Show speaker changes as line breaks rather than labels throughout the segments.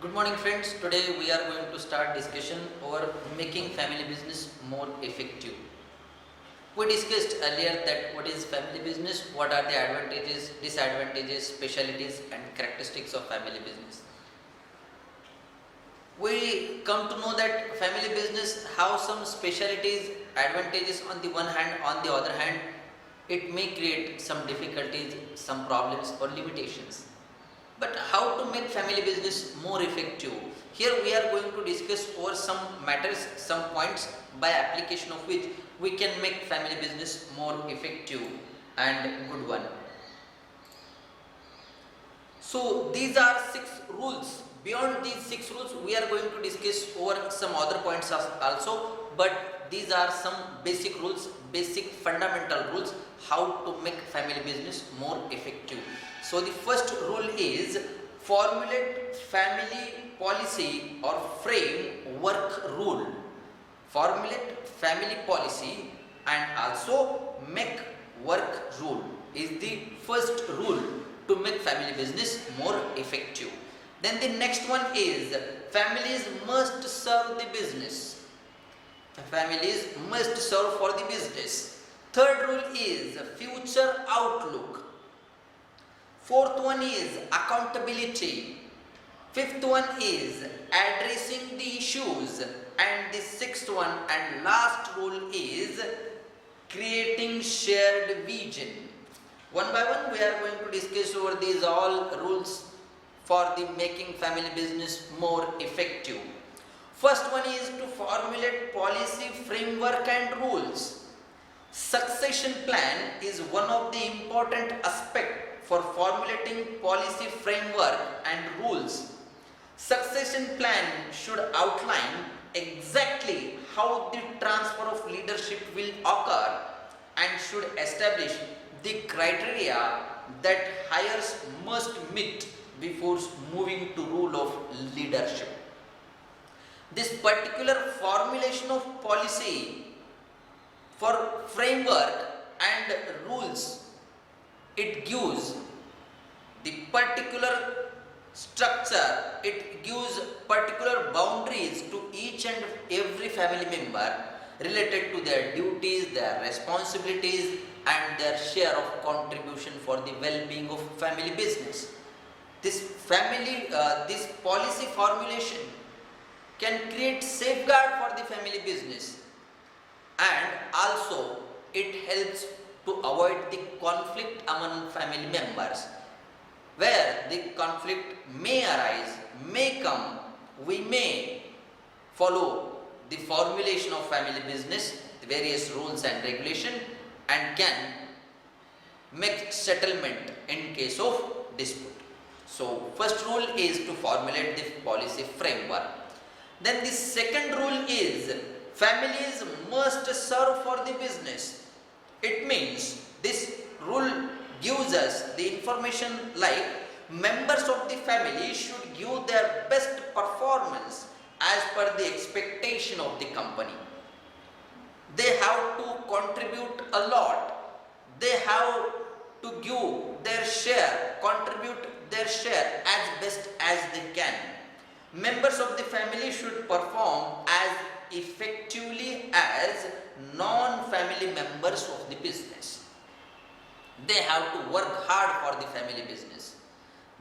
Good morning friends. Today we are going to start discussion over making family business more effective. We discussed earlier that what is family business, what are the advantages, disadvantages, specialties and characteristics of family business. We come to know that family business have some specialties, advantages on the one hand, on the other hand it may create some difficulties, some problems or limitations. But how to make family business more effective? Here we are going to discuss over some matters, some points by application of which we can make family business more effective and good one. So these are 6 rules. Beyond these 6 rules we are going to discuss over some other points also, but these are some basic rules, basic fundamental rules how to make family business more effective. So the first rule is formulate family policy or framework rule. Formulate family policy and also make work rule is the first rule to make family business more effective. Then the next one is families must serve the business. Families must serve for the business. Third rule is future outlook. Fourth one is accountability. Fifth one is addressing the issues. And the sixth one and last rule is creating shared vision. One by one we are going to discuss over these all rules for the making family business more effective. First one is to formulate policy, framework and rules. Succession plan is one of the important aspects for formulating policy, framework and rules. Succession plan should outline exactly how the transfer of leadership will occur and should establish the criteria that hires must meet before moving to role of leadership. This particular formulation of policy for framework and rules, it gives the particular structure, it gives particular boundaries to each and every family member related to their duties, their responsibilities and their share of contribution for the well-being of family business. This policy formulation can create safeguard for the family business and also it helps to avoid the conflict among family members. Where the conflict may arise, may come, we may follow the formulation of family business, the various rules and regulation and can make settlement in case of dispute. So first rule is to formulate the policy framework. Then the second rule is families must serve for the business. It means this rule gives us the information like members of the family should give their best performance as per the expectation of the company. They have to contribute a lot. They have to give their share, contribute their share as best as they can. Members of the family should perform as effectively as non-family members of the business. They have to work hard for the family business.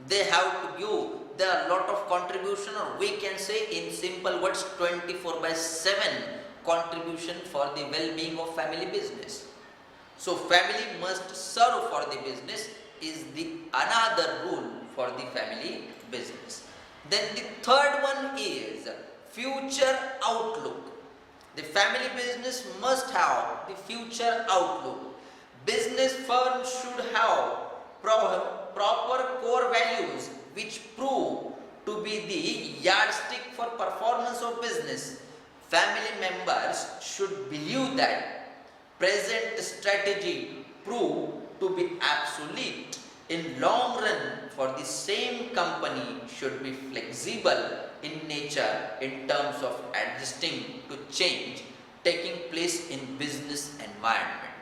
They have to give their lot of contribution, or we can say in simple words 24/7 contribution for the well-being of family business. So family must serve for the business is the another rule for the family business. Then the third one is future outlook. The family business must have the future outlook. Business firms should have proper core values which prove to be the yardstick for performance of business. Family members should believe that present strategy prove to be obsolete in long run, for the same company should be flexible in nature in terms of adjusting to change taking place in business environment.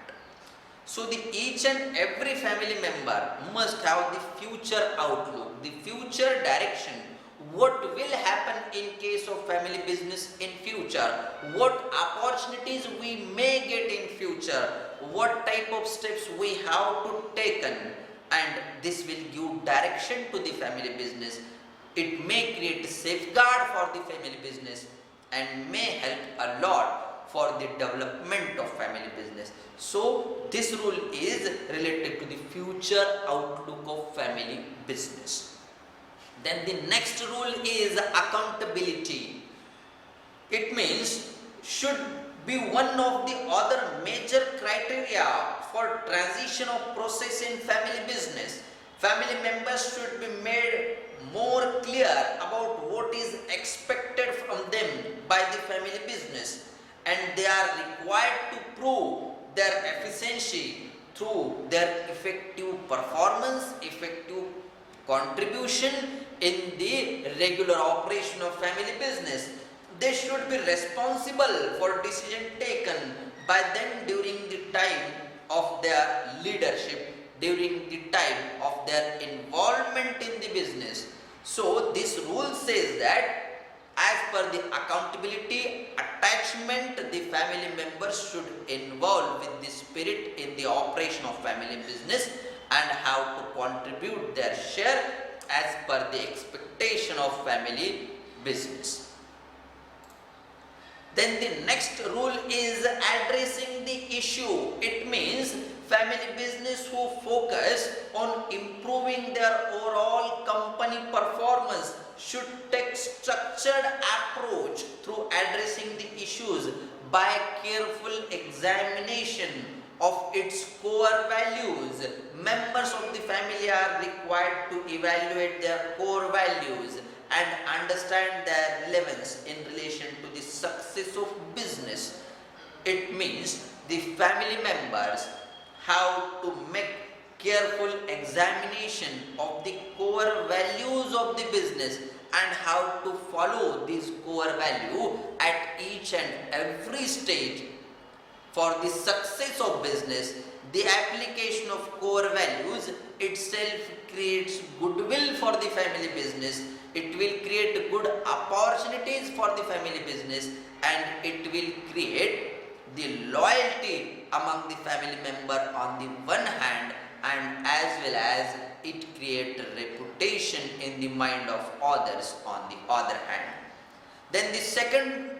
So each and every family member must have the future outlook, the future direction, what will happen in case of family business in future, what opportunities we may get in future, what type of steps we have to taken, and this will give direction to the family business. It may create a safeguard for the family business and may help a lot for the development of family business. So this rule is related to the future outlook of family business. Then the next rule is accountability. It means should be one of the other major criteria for transition of process in family business. Family members should be made more clear about what is expected from them by the family business, and they are required to prove their efficiency through their effective performance, effective contribution in the regular operation of family business. They should be responsible for decision taken by them during the time of their leadership, during the time of their involvement in the business. So this rule says that as per the accountability attachment, the family members should involve with the spirit in the operation of family business and have to contribute their share as per the expectation of family business. Then the next rule is addressing the issue. It means family business who focus on improving their overall company performance should take structured approach through addressing the issues by careful examination of its core values. Members of the family are required to evaluate their core values and understand their relevance in relation to the success of business. It means the family members have to make careful examination of the core values of the business and how to follow these core value at each and every stage. For the success of business, the application of core values itself creates goodwill for the family business. It will create good opportunities for the family business, and it will create the loyalty among the family member on the one hand, and as well as it creates reputation in the mind of others on the other hand. Then the second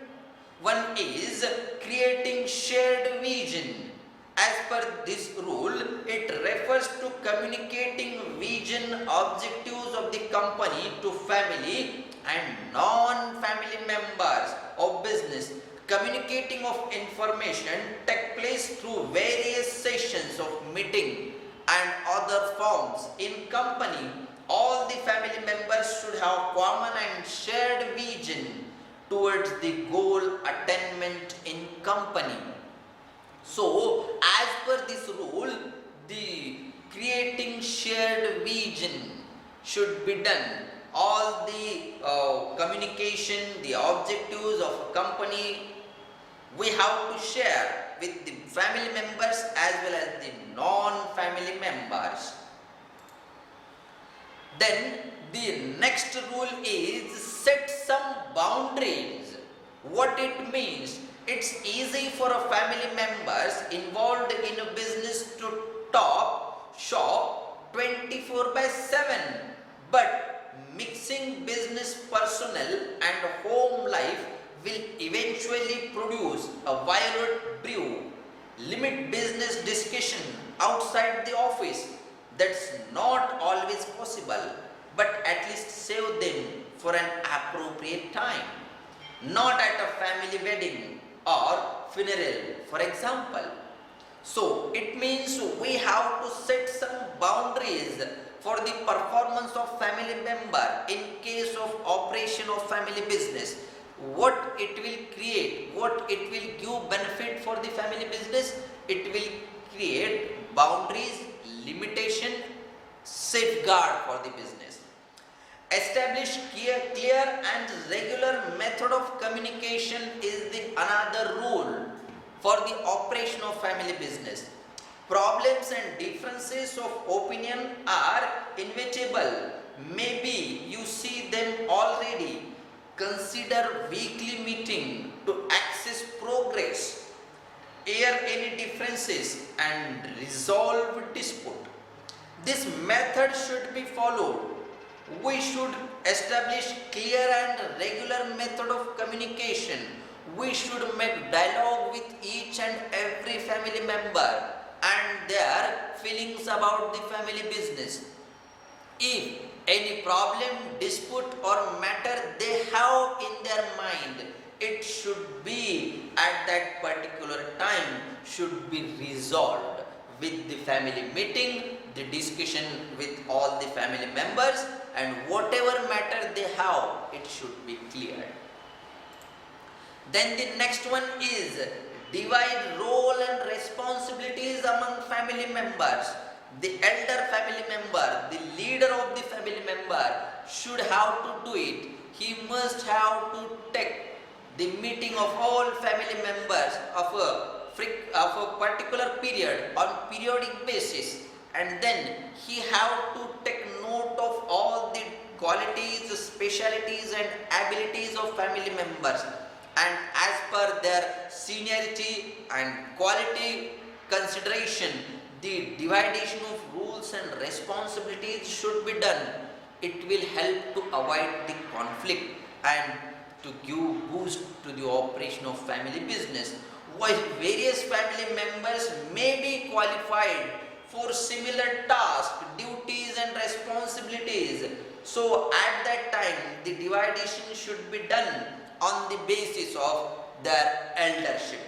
one is creating shared vision. As per this rule, it refers to communicating vision, objectives of the company to family and non-family members of business. Communicating of information take place through various sessions of meeting and other forms in company. All the family members should have common and shared vision towards the goal attainment in company. So, as per this rule, the creating shared vision should be done. All the communication, the objectives of a company, we have to share with the family members as well as the non-family members. Then the next rule is set some boundaries. What it means? It's easy for a family members involved in a business to talk shop 24/7, but mixing business personnel and home life will eventually produce a violent brew. Limit business discussion outside the office. That's not always possible, but at least save them for an appropriate time. Not at a family wedding or funeral, for example. So it means we have to set some boundaries for the performance of family member in case of operation of family business. What it will create, what it will give benefit for the family business, it will create boundaries, limitation, safeguard for the business. Establish clear and regular method of communication is the another rule for the operation of family business. Problems and differences of opinion are inevitable, maybe you see them already. Consider weekly meeting to access progress, air any differences and resolve dispute. This method should be followed. We should establish clear and regular method of communication. We should make dialogue with each and every family member and their feelings about the family business. If any problem, dispute or matter they have in their mind, it should be at that particular time should be resolved with the family meeting, the discussion with all the family members, and whatever matter they have, it should be cleared. Then the next one is divide role and responsibilities among family members. The elder family member, the leader of the family member should have to do it. He must have to take the meeting of all family members of a particular period on periodic basis, and then he have to take note of all the qualities, specialities and abilities of family members, and as per their seniority and quality consideration, the division of roles and responsibilities should be done. It will help to avoid the conflict and to give boost to the operation of family business. While various family members may be qualified for similar tasks, duties and responsibilities, so at that time the division should be done on the basis of their eldership.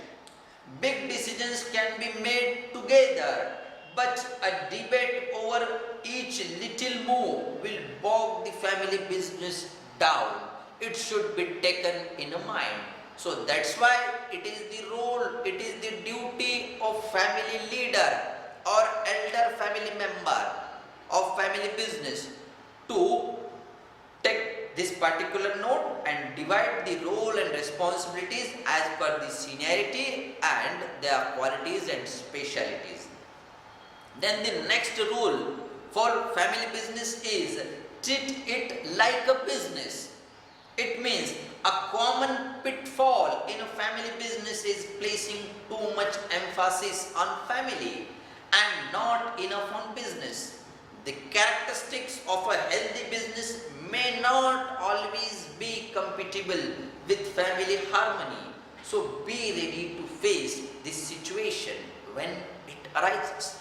Big decisions can be made together, but a debate over each little move will bog the family business down. It should be taken in a mind. So that's why it is the role, it is the duty of family leader or elder family member of family business to take this particular note and divide the role and responsibilities as per the seniority and their qualities and specialities. Then the next rule for family business is treat it like a business. It means a common pitfall in a family business is placing too much emphasis on family and not enough on business. The characteristics of a healthy business may not always be compatible with family harmony. So be ready to face this situation when it arises.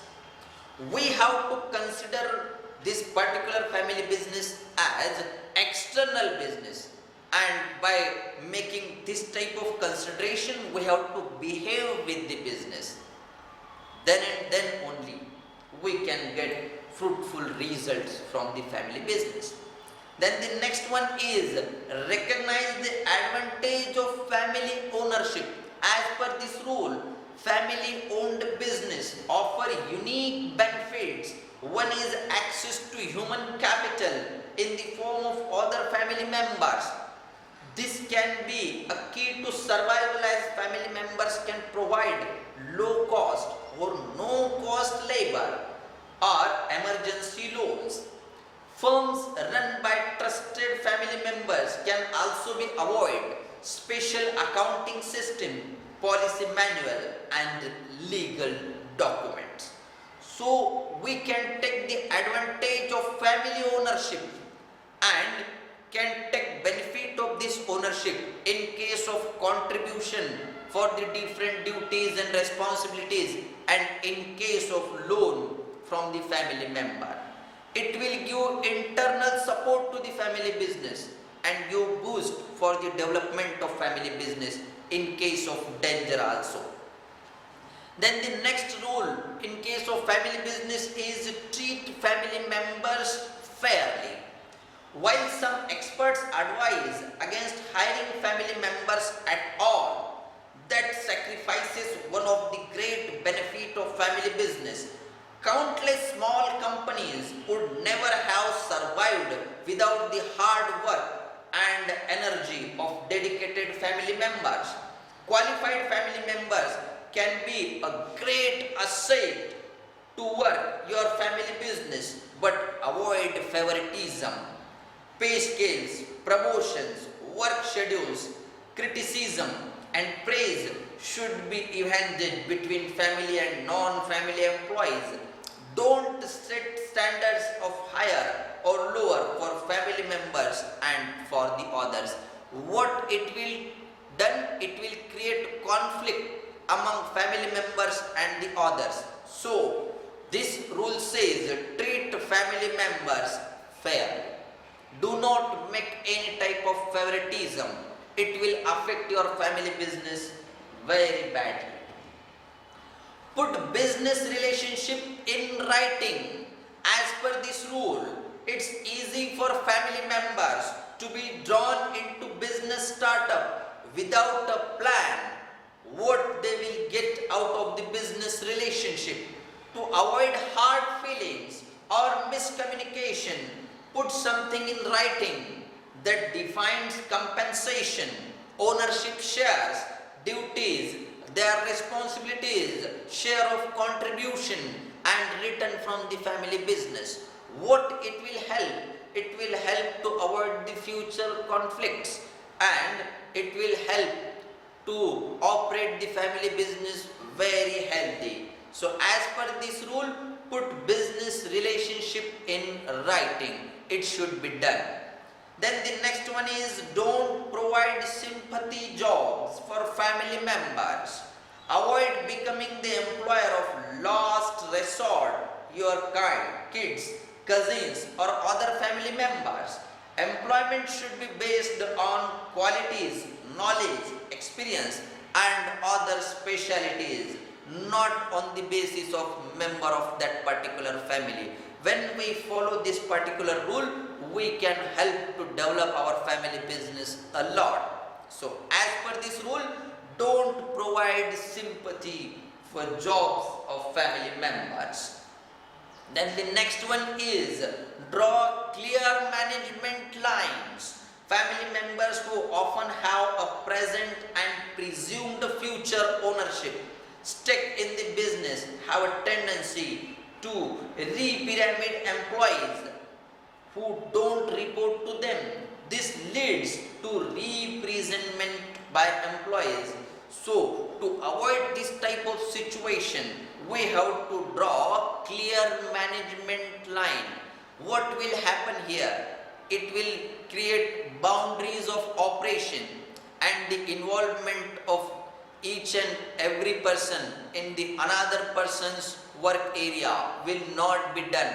We have to consider this particular family business as external business, and by making this type of consideration we have to behave with the business. Then and then only we can get fruitful results from the family business. Then the next one is recognize the advantage of family ownership. As per this rule, family owned business offer unique benefits. One is access to human capital in the form of other family members. This can be a key to survival as family members can provide low cost or no cost labor or emergency loans. Firms run by trusted family members can also be avoid special accounting system, policy manual and legal documents. So we can take the advantage of family ownership and can take benefit of this ownership in case of contribution for the different duties and responsibilities and in case of loan from the family member. It will give internal support to the family business and give boost for the development of family business in case of danger also. Then the next rule in case of family business is treat family members fairly. While some experts advise against hiring family members at all, that sacrifices one of the great benefit of family business. Countless small companies would never have survived without the hard work and energy of dedicated family members. Qualified family members can be a great asset to work your family business, but avoid favoritism. Pay scales, promotions, work schedules, criticism, and praise should be evened between family and non-family employees. Don't set standards of higher or lower for family members and for the others. What it will done, it will create conflict among family members and the others. So this rule says treat family members fair. Do not make any type of favoritism. It will affect your family business very badly. Put business relationship in writing. As per this rule, it's easy for family members to be drawn into business startup without a plan what they will get out of the business relationship. To avoid hard feelings or miscommunication, put something in writing that defines compensation, ownership shares, duties, their responsibilities, share of contribution, and return from the family business. What it will help? It will help to avoid the future conflicts, and it will help to operate the family business very healthy. So as per this rule, put business relationship in writing. It should be done. Then the next one is don't provide sympathy jobs for family members. Avoid becoming the employer of last resort, your kind, kids, cousins or other family members. Employment should be based on qualities, knowledge, experience and other specialities, not on the basis of member of that particular family. When we follow this particular rule, we can help to develop our family business a lot. So as per this rule, don't provide sympathy for jobs of family members. Then the next one is draw clear management lines. Family members who often have a present and presumed future ownership stake in the business have a tendency to re-pyramid employees who don't report to them. This leads to re-imprisonment by employees. So to avoid this type of situation, we have to draw clear management line. What will happen here? It will create boundaries of operation and the involvement of each and every person in the another person's work area will not be done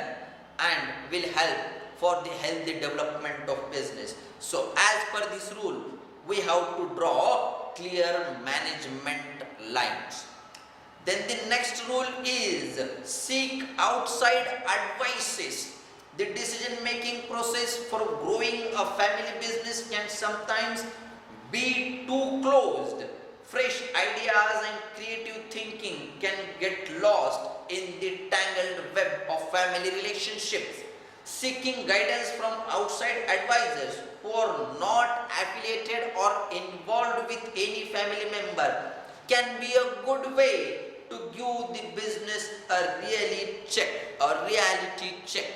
and will help for the healthy development of business. So as per this rule, we have to draw clear management lines. Then the next rule is seek outside advices. The decision making process for growing a family business can sometimes be too closed. Fresh ideas and creative thinking can get lost in the tangled web of family relationships. Seeking guidance from outside advisors who are not affiliated or involved with any family member can be a good way to give the business a reality check.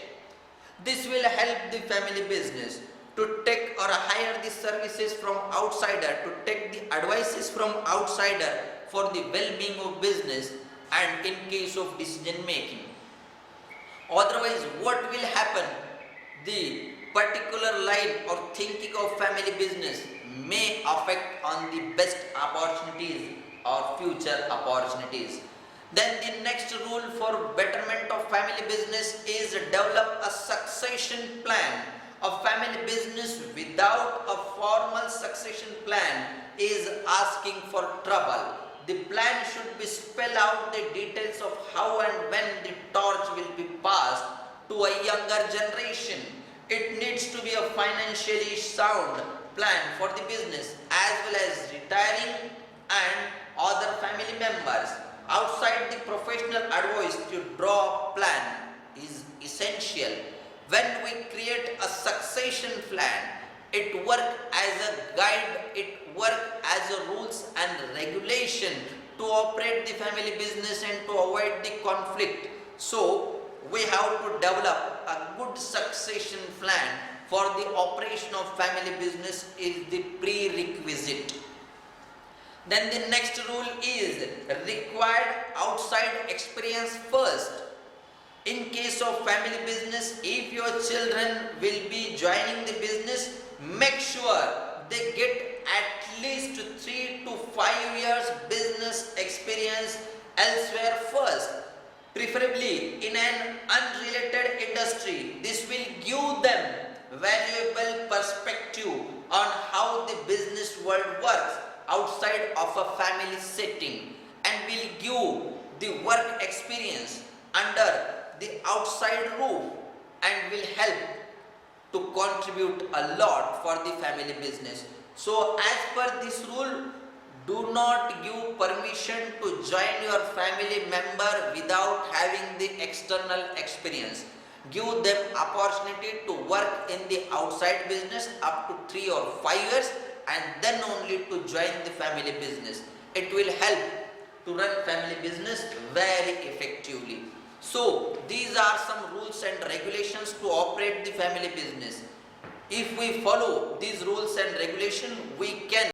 This will help the family business to take or hire the services from outsider, to take the advices from outsider for the well-being of business and in case of decision making. Otherwise, what will happen? The particular line or thinking of family business may affect on the best opportunities or future opportunities. Then the next rule for betterment of family business is develop a succession plan. A family business without a formal succession plan is asking for trouble. The plan should be spell out the details of how and when the torch will be passed to a younger generation. It needs to be a financially sound plan for the business as well as retiring and other family members. Outside the professional advice to draw a plan is essential. When we create a succession plan, it works as a guide, it works as a rules and regulation to operate the family business and to avoid the conflict. So we have to develop a good succession plan for the operation of family business is the prerequisite. Then the next rule is required outside experience first. In case of family business, if your children will be joining the business, make sure they get at least 3 to 5 years business experience elsewhere first, preferably in an unrelated industry. This will give them valuable perspective on how the business world works outside of a family setting, and will give the work experience under the outside roof, and will help to contribute a lot for the family business. So as per this rule, do not give permission to join your family member without having the external experience. Give them opportunity to work in the outside business up to 3 or 5 years, and then only to join the family business. It will help to run family business very effectively. So these are some rules and regulations to operate the family business. If we follow these rules and regulations, we can